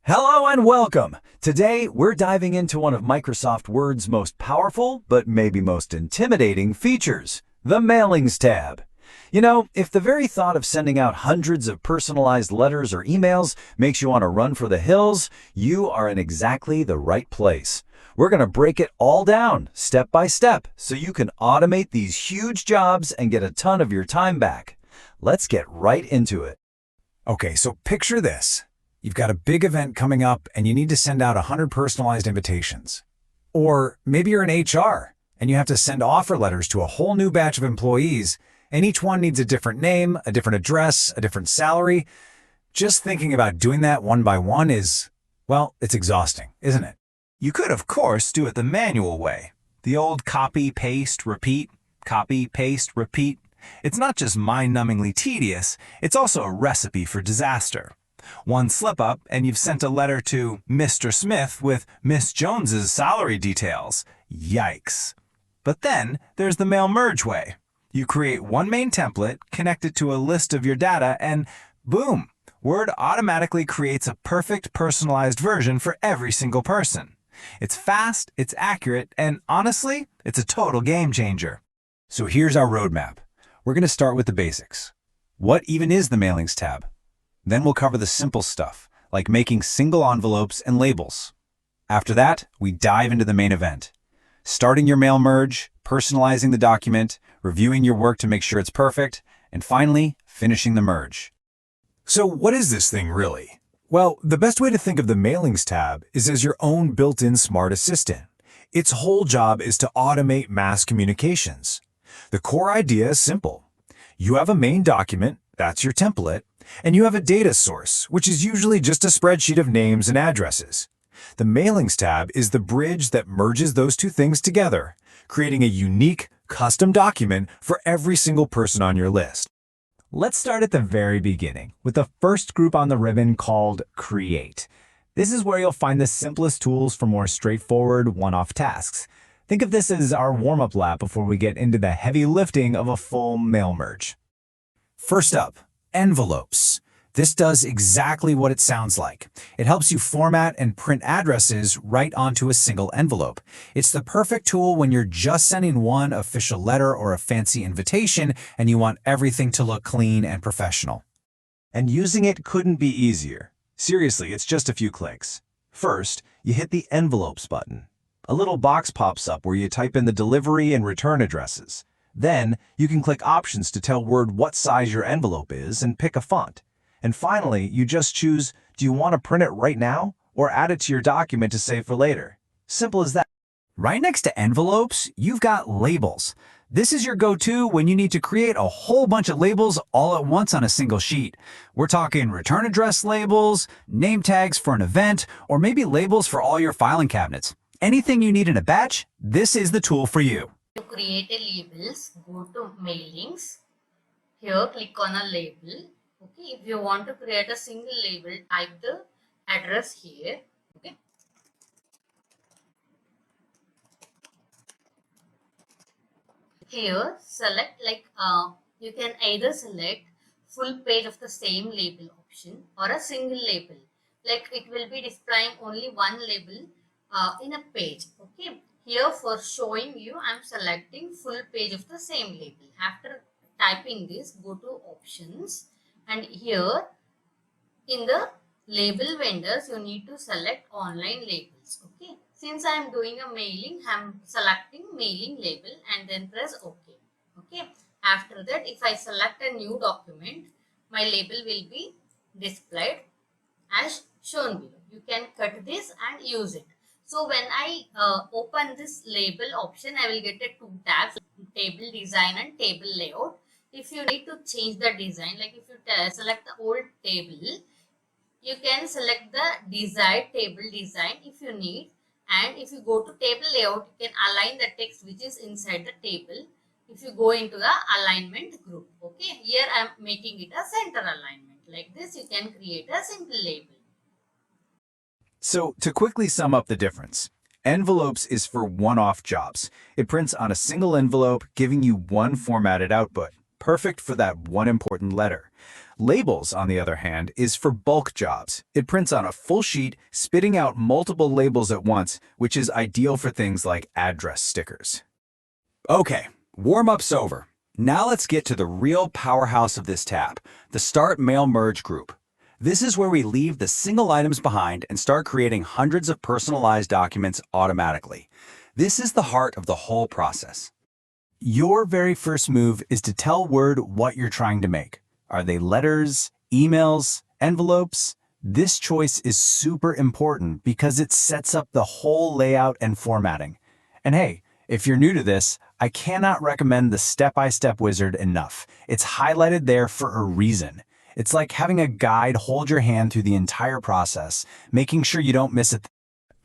Hello and welcome! Today, we're diving into one of Microsoft Word's most powerful, but maybe most intimidating features, the Mailings tab. You know, if the very thought of sending out hundreds of personalized letters or emails makes you want to run for the hills, you are in exactly the right place. We're going to break it all down, step by step, so you can automate these huge jobs and get a ton of your time back. Let's get right into it. Okay, so picture this. You've got a big event coming up and you need to send out 100 personalized invitations. Or maybe you're in HR and you have to send offer letters to a whole new batch of employees, and each one needs a different name, a different address, a different salary. Just thinking about doing that one by one is, well, it's exhausting, isn't it? You could, of course, do it the manual way. The old copy, paste, repeat, copy, paste, repeat. It's not just mind-numbingly tedious, it's also a recipe for disaster. One slip-up and you've sent a letter to Mr. Smith with Miss Jones's salary details. Yikes. But then there's the mail merge way. You create one main template, connect it to a list of your data, and boom, Word automatically creates a perfect personalized version for every single person. It's fast, it's accurate, and honestly, it's a total game changer. So here's our roadmap. We're going to start with the basics. What even is the Mailings tab? Then we'll cover the simple stuff, like making single envelopes and labels. After that, we dive into the main event. Starting your mail merge, personalizing the document, reviewing your work to make sure it's perfect, and finally, finishing the merge. So what is this thing really? Well, the best way to think of the Mailings tab is as your own built-in smart assistant. Its whole job is to automate mass communications. The core idea is simple. You have a main document, that's your template, and you have a data source, which is usually just a spreadsheet of names and addresses. The Mailings tab is the bridge that merges those two things together, creating a unique, custom document for every single person on your list. Let's start at the very beginning with the first group on the ribbon called Create. This is where you'll find the simplest tools for more straightforward one-off tasks. Think of this as our warm-up lap before we get into the heavy lifting of a full mail merge. First up, envelopes. This does exactly what it sounds like. It helps you format and print addresses right onto a single envelope. It's the perfect tool when you're just sending one official letter or a fancy invitation and you want everything to look clean and professional. And using it couldn't be easier. Seriously, it's just a few clicks. First, you hit the Envelopes button. A little box pops up where you type in the delivery and return addresses. Then, you can click Options to tell Word what size your envelope is and pick a font. And finally, you just choose, do you want to print it right now or add it to your document to save for later? Simple as that. Right next to envelopes, you've got labels. This is your go-to when you need to create a whole bunch of labels all at once on a single sheet. We're talking return address labels, name tags for an event, or maybe labels for all your filing cabinets. Anything you need in a batch, this is the tool for you. To create a labels, go to Mailings. Here, click on a label. Okay, if you want to create a single label, type the address here. Okay. Here, select you can either select full page of the same label option or a single label. Like it will be displaying only one label in a page. Okay. Here for showing you, I am selecting full page of the same label. After typing this, go to options, and here in the label vendors, you need to select online labels. Okay. Since I am doing a mailing, I am selecting mailing label and then press OK. Okay. After that, if I select a new document, my label will be displayed as shown below. You can cut this and use it. So when I open this label option, I will get a two tabs, table design and table layout. If you need to change the design, like if you select the old table, you can select the desired table design if you need. And if you go to table layout, you can align the text which is inside the table. If you go into the alignment group, okay, here I am making it a center alignment. Like this, you can create a simple label. So to quickly sum up the difference, envelopes is for one-off jobs. It prints on a single envelope, giving you one formatted output, perfect for that one important letter. Labels, on the other hand, is for bulk jobs. It prints on a full sheet, spitting out multiple labels at once, which is ideal for things like address stickers. Okay, warm-up's over. Now let's get to the real powerhouse of this tab, the Start Mail Merge group. This is where we leave the single items behind and start creating hundreds of personalized documents automatically. This is the heart of the whole process. Your very first move is to tell Word what you're trying to make. Are they letters, emails, envelopes? This choice is super important because it sets up the whole layout and formatting. And hey, if you're new to this, I cannot recommend the step-by-step wizard enough. It's highlighted there for a reason. It's like having a guide hold your hand through the entire process, making sure you don't miss it.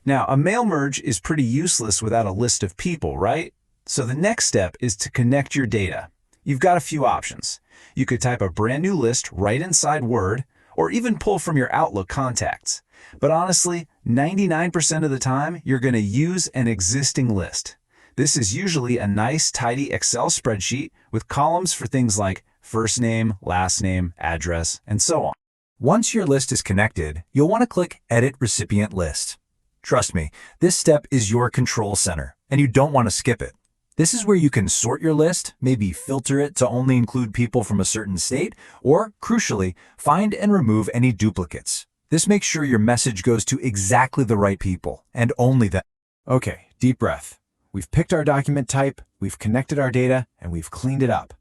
Now, a mail merge is pretty useless without a list of people, right? So the next step is to connect your data. You've got a few options. You could type a brand new list right inside Word, or even pull from your Outlook contacts. But honestly, 99% of the time, you're going to use an existing list. This is usually a nice, tidy Excel spreadsheet with columns for things like first name, last name, address, and so on. Once your list is connected, you'll want to click Edit Recipient List. Trust me, this step is your control center, and you don't want to skip it. This is where you can sort your list, maybe filter it to only include people from a certain state, or, crucially, find and remove any duplicates. This makes sure your message goes to exactly the right people, and only them. Okay, deep breath. We've picked our document type, we've connected our data, and we've cleaned it up.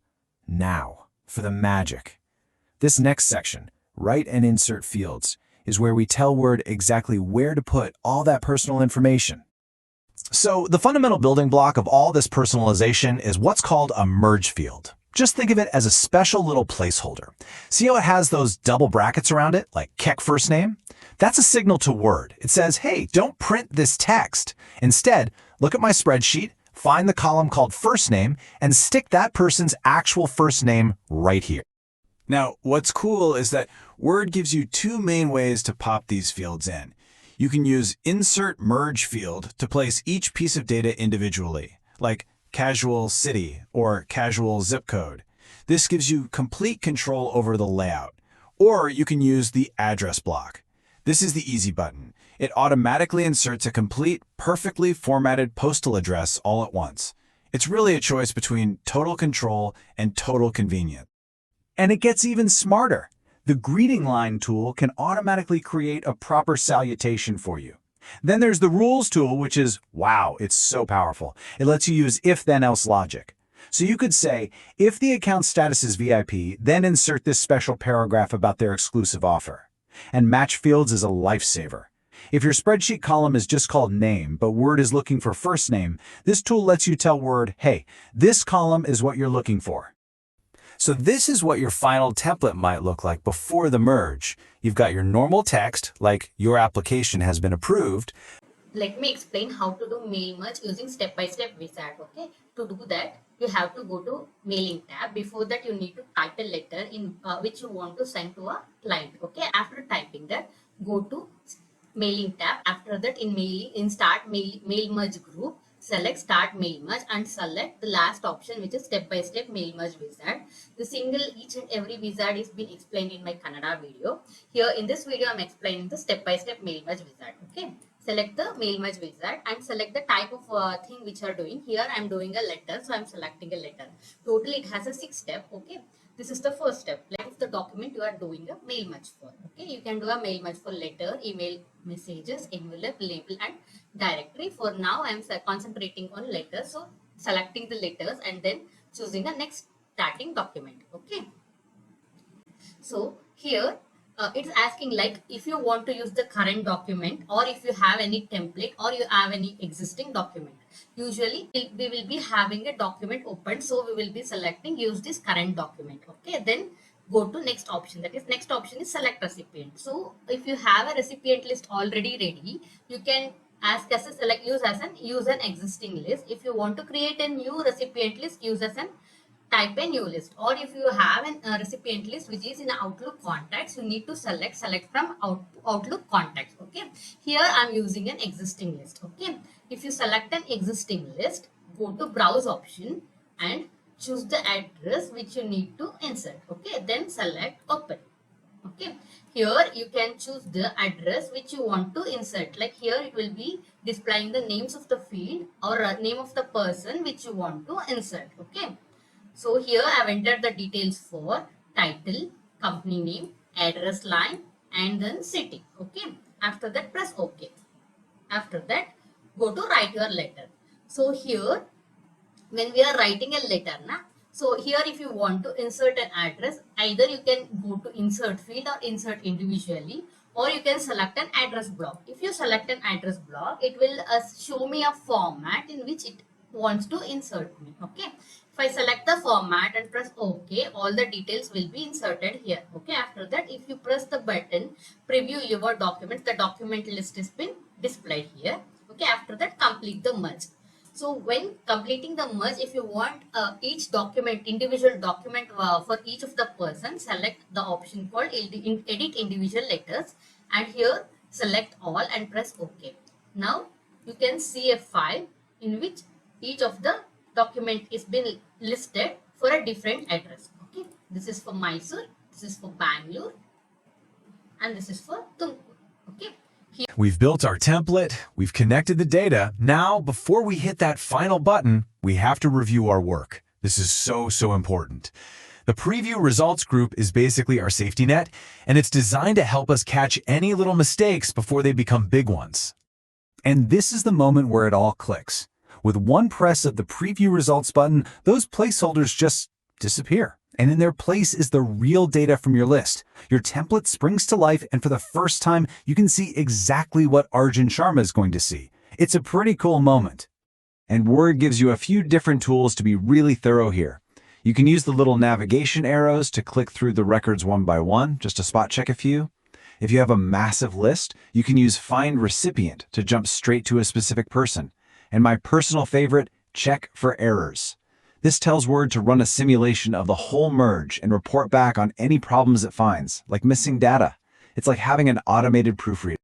Now, for the magic. This next section, Write and Insert Fields, is where we tell Word exactly where to put all that personal information. So the fundamental building block of all this personalization is what's called a merge field. Just think of it as a special little placeholder. See how it has those double brackets around it, like Keck first name? That's a signal to Word. It says, hey, don't print this text. Instead, look at my spreadsheet, find the column called first name, and stick that person's actual first name right here. Now, what's cool is that Word gives you two main ways to pop these fields in. You can use Insert Merge field to place each piece of data individually, like casual city or casual zip code. This gives you complete control over the layout. Or you can use the address block. This is the easy button. It automatically inserts a complete, perfectly formatted postal address all at once. It's really a choice between total control and total convenience. And it gets even smarter. The greeting line tool can automatically create a proper salutation for you. Then there's the rules tool, which is, wow, it's so powerful. It lets you use if-then-else logic. So you could say, if the account status is VIP, then insert this special paragraph about their exclusive offer. And match fields is a lifesaver. If your spreadsheet column is just called name, but Word is looking for first name, this tool lets you tell Word, hey, this column is what you're looking for. So this is what your final template might look like before the merge. You've got your normal text, like your application has been approved. Let me explain how to do mail merge using step-by-step wizard. Okay, to do that, you have to go to mailing tab. Before that, you need to type a letter in which you want to send to a client. Okay, after typing that, go to mailing tab. After that, in start mail merge group, select start mail merge and select the last option, which is step-by-step mail merge wizard. The single each and every wizard is been explained in my Kannada video. Here in this video, I'm explaining the step-by-step mail merge wizard. Okay, select the mail merge wizard and select the type of thing which you are doing. Here I'm doing a letter, so I'm selecting a letter. Total it has a 6 step. Okay, this is the first step, like of the document you are doing a mail merge for. Okay, you can do a mail merge for letter, email, messages, envelope, label and directory. For now I am concentrating on letters, so selecting the letters and then choosing a next starting document. Okay, so here it's asking like if you want to use the current document or if you have any template or you have any existing document. Usually we will be having a document open, so we will be selecting use this current document. Okay, then go to next option, that is next option is select recipient. So if you have a recipient list already ready, you can ask as a select use an existing list. If you want to create a new recipient list, use as an type a new list. Or if you have a recipient list which is in Outlook contacts, you need to select from Outlook contacts. Okay, here I'm using an existing list. Okay, if you select an existing list, go to browse option and choose the address which you need to insert. Okay, then select open. Okay, here you can choose the address which you want to insert. Like here it will be displaying the names of the field or name of the person which you want to insert. Okay, so here I have entered the details for title, company name, address line, and then city. Okay, after that press OK. After that, go to write your letter. So here, when we are writing a letter, so here if you want to insert an address, either you can go to insert field or insert individually, or you can select an address block. If you select an address block, it will show me a format in which it wants to insert me. Okay, if I select the format and press OK, all the details will be inserted here. Okay, after that, if you press the button preview your document, the document list has been displayed here. Okay, after that, complete the merge. So when completing the merge, if you want each document, individual document for each of the person, select the option called edit individual letters, and here select all and press OK. Now you can see a file in which each of the document is been listed for a different address. Okay, this is for Mysore, this is for Bangalore, and this is for Tumkur. Okay. We've built our template, we've connected the data. Now, before we hit that final button, we have to review our work. This is so important. The preview results group is basically our safety net, and it's designed to help us catch any little mistakes before they become big ones. And this is the moment where it all clicks. With one press of the preview results button, those placeholders just disappear. And in their place is the real data from your list. Your template springs to life, and for the first time, you can see exactly what Arjun Sharma is going to see. It's a pretty cool moment. And Word gives you a few different tools to be really thorough here. You can use the little navigation arrows to click through the records one by one, just to spot check a few. If you have a massive list, you can use Find Recipient to jump straight to a specific person. And my personal favorite, Check for Errors. This tells Word to run a simulation of the whole merge and report back on any problems it finds, like missing data. It's like having an automated proofreader.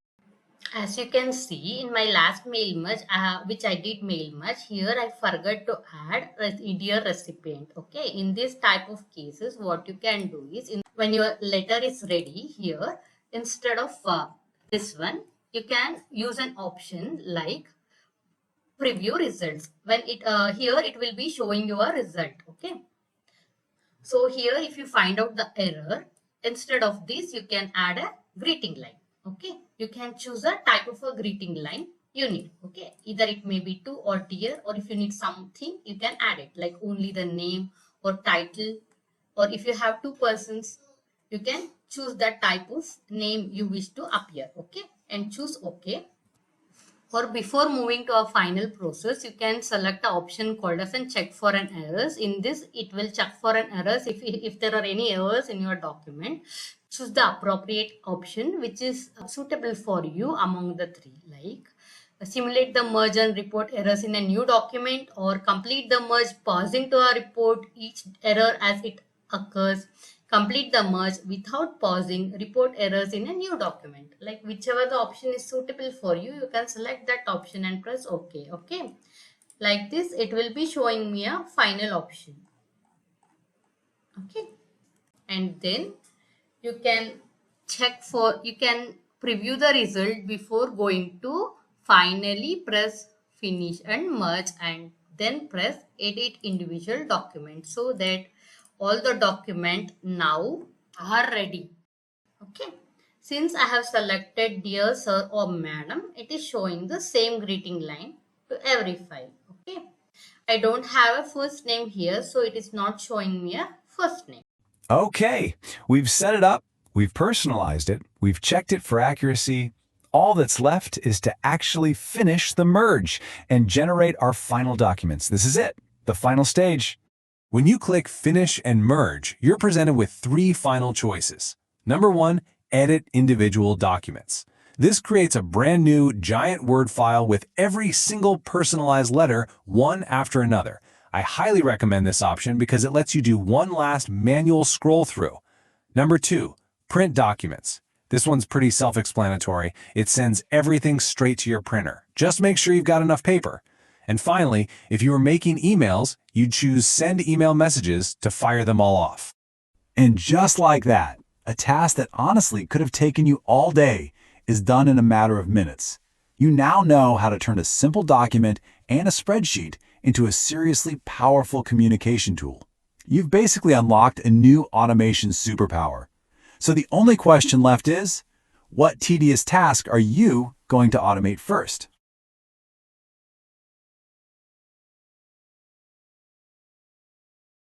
As you can see in my last mail merge, which I did mail merge, here I forgot to add a dear recipient. Okay, in this type of cases, what you can do is, when your letter is ready here, instead of this one, you can use an option like preview results. When it here it will be showing your result. Okay, so here if you find out the error, instead of this you can add a greeting line. Okay, you can choose a type of a greeting line you need. Okay, either it may be to or dear, or if you need something you can add it like only the name or title, or if you have two persons you can choose that type of name you wish to appear. Okay, and choose OK. Or before moving to a final process, you can select the option called as an check for an errors. In this, it will check for an errors. If there are any errors in your document, choose the appropriate option which is suitable for you among the three, like simulate the merge and report errors in a new document, or complete the merge pausing to a report each error as it occurs, complete the merge without pausing, report errors in a new document. Like whichever the option is suitable for you, you can select that option and press OK. Okay, like this it will be showing me a final option. Okay, and then you can you can preview the result before going to finally press finish and merge, and then press edit individual document, so that all the document now are ready. Okay, since I have selected dear sir or madam, it is showing the same greeting line to every file. Okay, I don't have a first name here, so it is not showing me a first name. Okay, we've set it up, we've personalized it, we've checked it for accuracy. All that's left is to actually finish the merge and generate our final documents. This is it, the final stage. When you click Finish and Merge, you're presented with three final choices. Number 1, Edit Individual Documents. This creates a brand new giant Word file with every single personalized letter, one after another. I highly recommend this option because it lets you do one last manual scroll through. Number 2, Print Documents. This one's pretty self-explanatory. It sends everything straight to your printer. Just make sure you've got enough paper. And finally, if you were making emails, you'd choose Send Email Messages to fire them all off. And just like that, a task that honestly could have taken you all day is done in a matter of minutes. You now know how to turn a simple document and a spreadsheet into a seriously powerful communication tool. You've basically unlocked a new automation superpower. So the only question left is, what tedious task are you going to automate first?